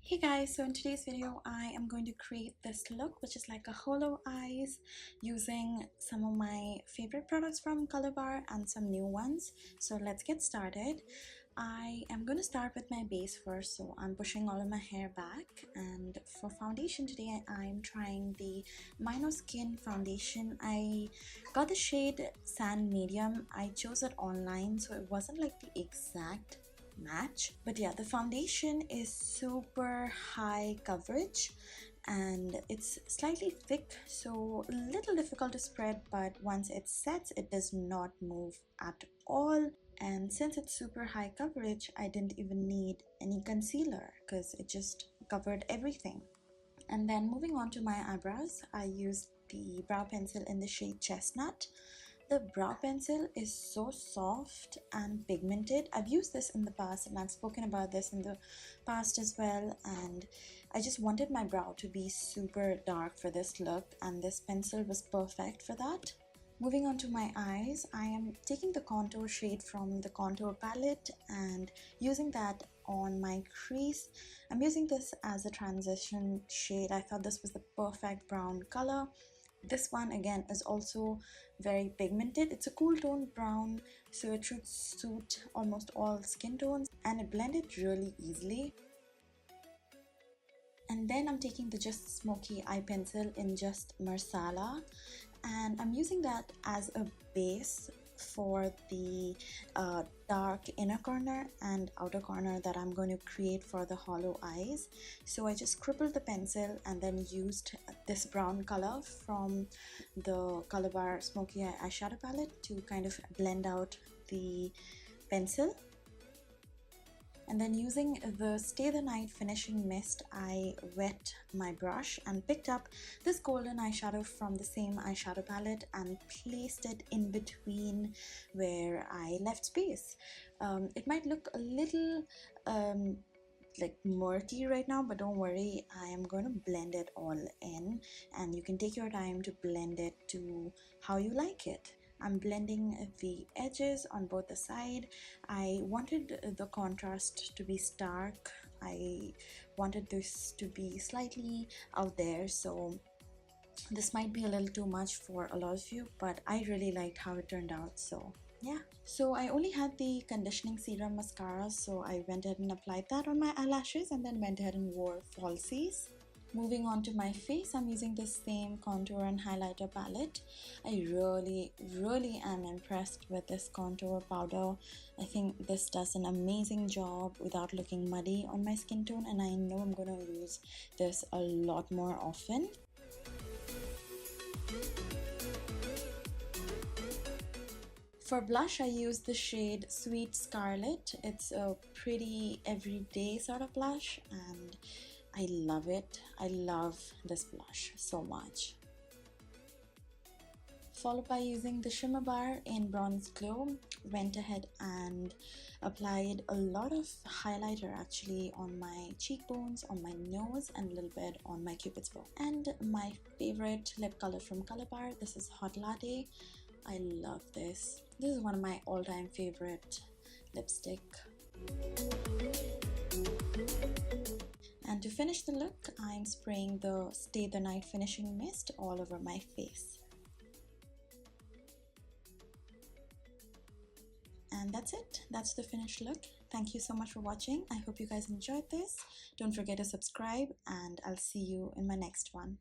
Hey guys, so in today's video I am going to create this look which is like a holo eyes using some of my favorite products from Colorbar and some new ones. So let's get started. I am going to start with my base first, so I'm pushing all of my hair back, and for foundation today I'm trying the Amino Skin foundation. I got the shade Sand Medium. I chose it online so it wasn't like the exact match, but yeah, the foundation is super high coverage and it's slightly thick, so a little difficult to spread, but once it sets it does not move at all. And since it's super high coverage, I didn't even need any concealer because it just covered everything. And then moving on to my eyebrows, I used the brow pencil in the shade Chestnut. The brow pencil is so soft and pigmented. I've used this in the past and I've spoken about this in the past as well, and I just wanted my brow to be super dark for this look, and this pencil was perfect for that. Moving on to my eyes, I am taking the contour shade from the contour palette and using that on my crease. I'm using this as a transition shade. I thought this was the perfect brown color. This one again is also very pigmented. It's a cool tone brown, so it should suit almost all skin tones and it blended really easily. And then I'm taking the Just Smoky eye pencil in Just Marsala, and I'm using that as a base for the dark inner corner and outer corner that I'm going to create for the hollow eyes. So I just scribbled the pencil and then used this brown color from the Colorbar Smoky Eye eyeshadow palette to kind of blend out the pencil. And then using the Stay the Night finishing mist, I wet my brush and picked up this golden eyeshadow from the same eyeshadow palette and placed it in between where I left space. It might look a little like murky right now, but don't worry, I am going to blend it all in and you can take your time to blend it to how you like it. I'm blending the edges on both the side. I wanted the contrast to be stark. I wanted this to be slightly out there, so this might be a little too much for a lot of you, but I really liked how it turned out. So yeah, so I only had the conditioning serum mascara, so I went ahead and applied that on my eyelashes and then went ahead and wore falsies. Moving on to my face, I'm using the same contour and highlighter palette. I really am impressed with this contour powder. I think this does an amazing job without looking muddy on my skin tone, and I know I'm going to use this a lot more often. For blush, I use the shade Sweet Scarlet. It's a pretty everyday sort of blush and I love it. I love this blush so much. Followed by using the Shimmer Bar in Bronze Glow, went ahead and applied a lot of highlighter actually on my cheekbones, on my nose, and a little bit on my cupid's bow. And my favorite lip color from Colorbar, this is Hot Latte. I love this. This is one of my all-time favorite lipstick. And to finish the look, I'm spraying the Stay the Night finishing mist all over my face. And that's it. That's the finished look. Thank you so much for watching. I hope you guys enjoyed this. Don't forget to subscribe and I'll see you in my next one.